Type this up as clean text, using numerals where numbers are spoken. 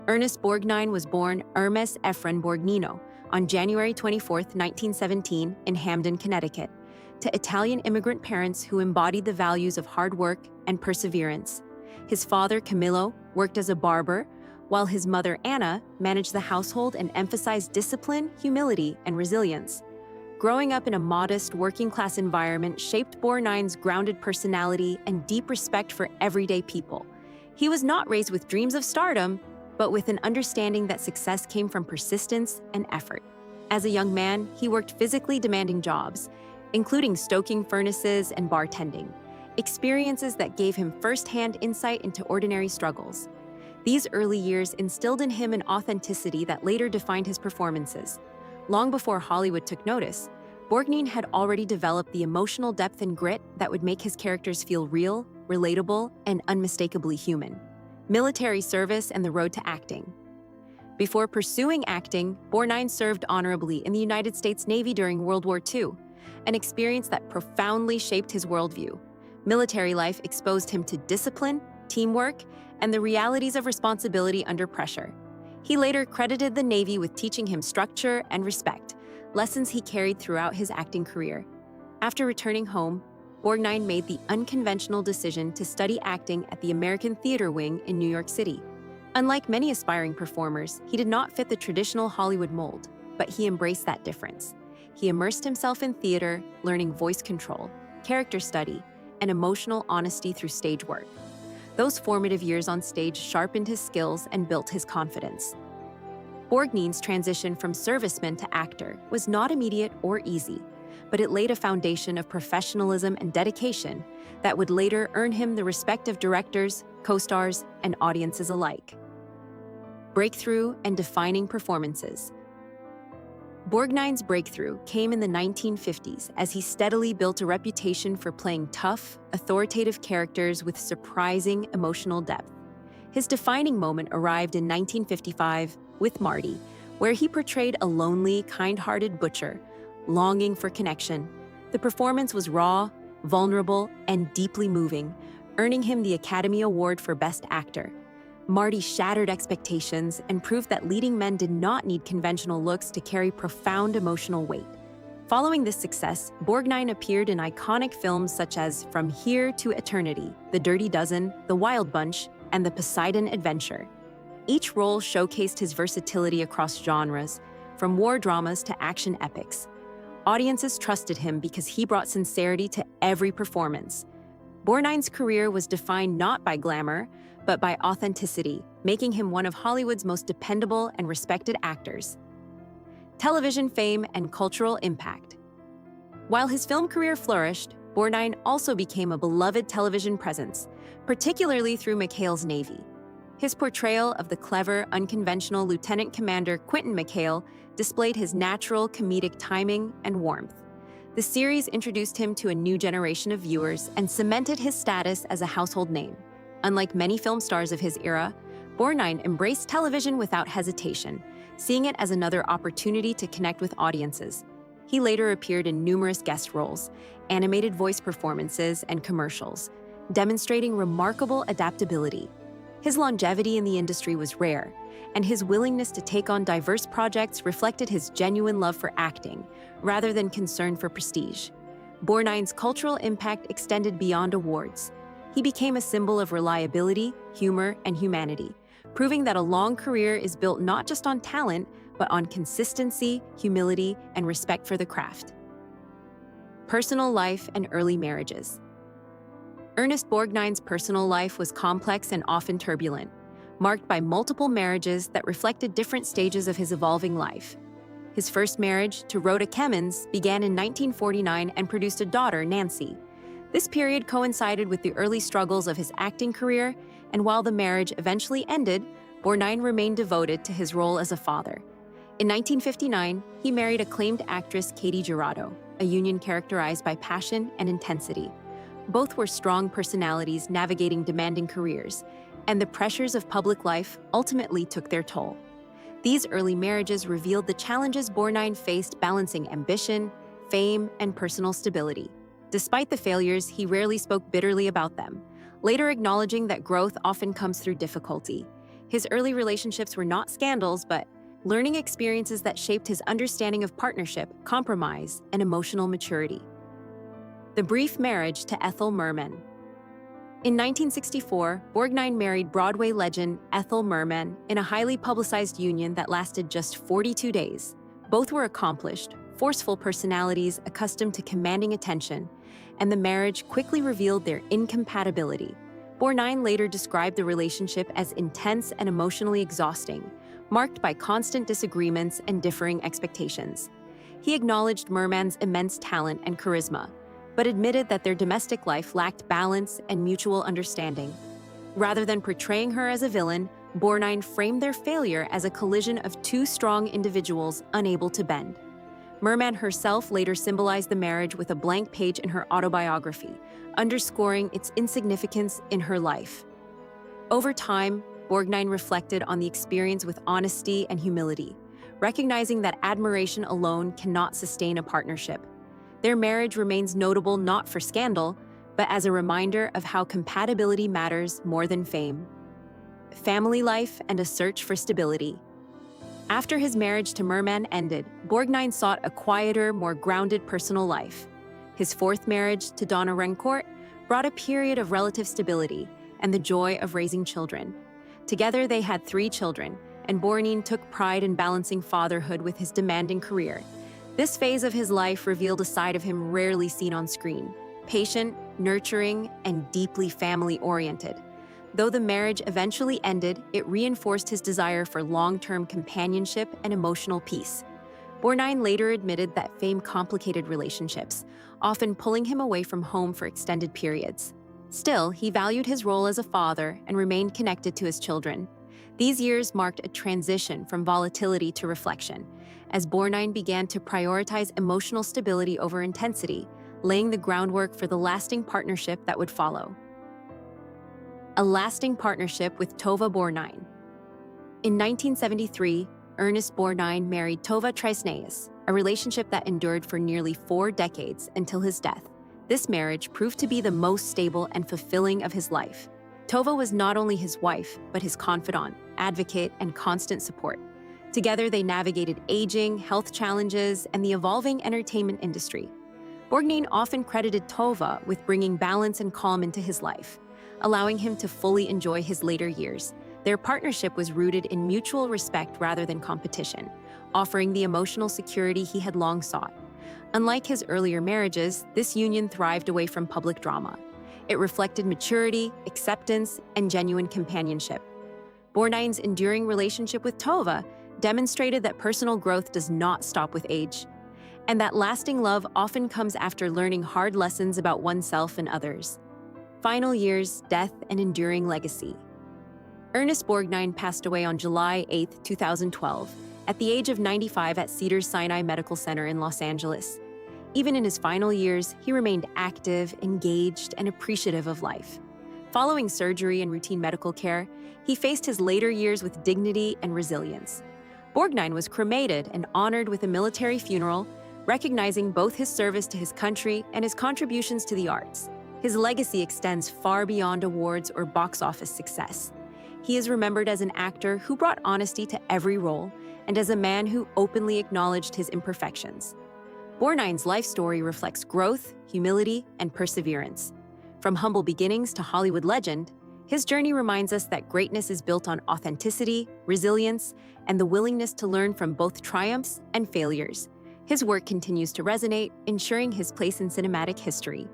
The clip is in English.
Ernest Borgnine was born Ernest Borgnino on January 24, 1917, in Hamden, Connecticut, to Italian immigrant parents who embodied the values of hard work and perseverance. His father, Camillo, worked as a barber, while his mother, Anna, managed the household and emphasized discipline, humility, and resilience. Growing up in a modest, working-class environment shaped Borgnine's grounded personality and deep respect for everyday people. He was not raised with dreams of stardom, but with an understanding that success came from persistence and effort. As a young man, he worked physically demanding jobs, including stoking furnaces and bartending, experiences that gave him first-hand insight into ordinary struggles. These early years instilled in him an authenticity that later defined his performances. Long before Hollywood took notice, Borgnine had already developed the emotional depth and grit that would make his characters feel real, relatable, and unmistakably human. Military service and the road to acting. Before pursuing acting, Borgnine served honorably in the United States Navy during World War II, an experience that profoundly shaped his worldview. Military life exposed him to discipline, teamwork, and the realities of responsibility under pressure. He later credited the Navy with teaching him structure and respect, lessons he carried throughout his acting career. After returning home, Borgnine made the unconventional decision to study acting at the American Theater Wing in New York City. Unlike many aspiring performers, he did not fit the traditional Hollywood mold, but he embraced that difference. He immersed himself in theater, learning voice control, character study, and emotional honesty through stage work. Those formative years on stage sharpened his skills and built his confidence. Borgnine's transition from serviceman to actor was not immediate or easy, but it laid a foundation of professionalism and dedication that would later earn him the respect of directors, co-stars, and audiences alike. Breakthrough and defining performances. Borgnine's breakthrough came in the 1950s as he steadily built a reputation for playing tough, authoritative characters with surprising emotional depth. His defining moment arrived in 1955 with Marty, where he portrayed a lonely, kind-hearted butcher, longing for connection. The performance was raw, vulnerable, and deeply moving, earning him the Academy Award for Best Actor. Marty shattered expectations and proved that leading men did not need conventional looks to carry profound emotional weight. Following this success, Borgnine appeared in iconic films such as From Here to Eternity, The Dirty Dozen, The Wild Bunch, and The Poseidon Adventure. Each role showcased his versatility across genres, from war dramas to action epics. Audiences trusted him because he brought sincerity to every performance. Borgnine's career was defined not by glamour, but by authenticity, making him one of Hollywood's most dependable and respected actors. Television fame and cultural impact. While his film career flourished, Borgnine also became a beloved television presence, particularly through McHale's Navy. His portrayal of the clever, unconventional Lieutenant Commander Quentin McHale displayed his natural comedic timing and warmth. The series introduced him to a new generation of viewers and cemented his status as a household name. Unlike many film stars of his era, Borgnine embraced television without hesitation, seeing it as another opportunity to connect with audiences. He later appeared in numerous guest roles, animated voice performances, and commercials, demonstrating remarkable adaptability. His longevity in the industry was rare, and his willingness to take on diverse projects reflected his genuine love for acting, rather than concern for prestige. Borgnine's cultural impact extended beyond awards. He became a symbol of reliability, humor, and humanity, proving that a long career is built not just on talent, but on consistency, humility, and respect for the craft. Personal life and early marriages. Ernest Borgnine's personal life was complex and often turbulent, marked by multiple marriages that reflected different stages of his evolving life. His first marriage, to Rhoda Kemmons, began in 1949 and produced a daughter, Nancy. This period coincided with the early struggles of his acting career, and while the marriage eventually ended, Borgnine remained devoted to his role as a father. In 1959, he married acclaimed actress Katie Jurado, a union characterized by passion and intensity. Both were strong personalities navigating demanding careers, and the pressures of public life ultimately took their toll. These early marriages revealed the challenges Borgnine faced balancing ambition, fame, and personal stability. Despite the failures, he rarely spoke bitterly about them, later acknowledging that growth often comes through difficulty. His early relationships were not scandals, but learning experiences that shaped his understanding of partnership, compromise, and emotional maturity. The brief marriage to Ethel Merman. In 1964, Borgnine married Broadway legend Ethel Merman in a highly publicized union that lasted just 42 days. Both were accomplished, forceful personalities accustomed to commanding attention, and the marriage quickly revealed their incompatibility. Borgnine later described the relationship as intense and emotionally exhausting, marked by constant disagreements and differing expectations. He acknowledged Merman's immense talent and charisma, but admitted that their domestic life lacked balance and mutual understanding. Rather than portraying her as a villain, Borgnine framed their failure as a collision of two strong individuals unable to bend. Merman herself later symbolized the marriage with a blank page in her autobiography, underscoring its insignificance in her life. Over time, Borgnine reflected on the experience with honesty and humility, recognizing that admiration alone cannot sustain a partnership. Their marriage remains notable not for scandal, but as a reminder of how compatibility matters more than fame. Family life and a search for stability. After his marriage to Merman ended, Borgnine sought a quieter, more grounded personal life. His fourth marriage to Donna Rencourt brought a period of relative stability and the joy of raising children. Together, they had 3 children, and Borgnine took pride in balancing fatherhood with his demanding career. This phase of his life revealed a side of him rarely seen on screen: patient, nurturing, and deeply family-oriented. Though the marriage eventually ended, it reinforced his desire for long-term companionship and emotional peace. Borgnine later admitted that fame complicated relationships, often pulling him away from home for extended periods. Still, he valued his role as a father and remained connected to his children. These years marked a transition from volatility to reflection, as Borgnine began to prioritize emotional stability over intensity, laying the groundwork for the lasting partnership that would follow. A lasting partnership with Tova Borgnine. In 1973, Ernest Borgnine married Tova Tresneis, a relationship that endured for nearly 4 decades until his death. This marriage proved to be the most stable and fulfilling of his life. Tova was not only his wife, but his confidant, advocate, and constant support. Together, they navigated aging, health challenges, and the evolving entertainment industry. Borgnine often credited Tova with bringing balance and calm into his life, allowing him to fully enjoy his later years. Their partnership was rooted in mutual respect rather than competition, offering the emotional security he had long sought. Unlike his earlier marriages, this union thrived away from public drama. It reflected maturity, acceptance, and genuine companionship. Borgnine's enduring relationship with Tova demonstrated that personal growth does not stop with age, and that lasting love often comes after learning hard lessons about oneself and others. Final years, death, and enduring legacy. Ernest Borgnine passed away on July 8, 2012, at the age of 95 at Cedars-Sinai Medical Center in Los Angeles. Even in his final years, he remained active, engaged, and appreciative of life. Following surgery and routine medical care, he faced his later years with dignity and resilience. Borgnine was cremated and honored with a military funeral, recognizing both his service to his country and his contributions to the arts. His legacy extends far beyond awards or box office success. He is remembered as an actor who brought honesty to every role and as a man who openly acknowledged his imperfections. Borgnine's life story reflects growth, humility, and perseverance. From humble beginnings to Hollywood legend, his journey reminds us that greatness is built on authenticity, resilience, and the willingness to learn from both triumphs and failures. His work continues to resonate, ensuring his place in cinematic history.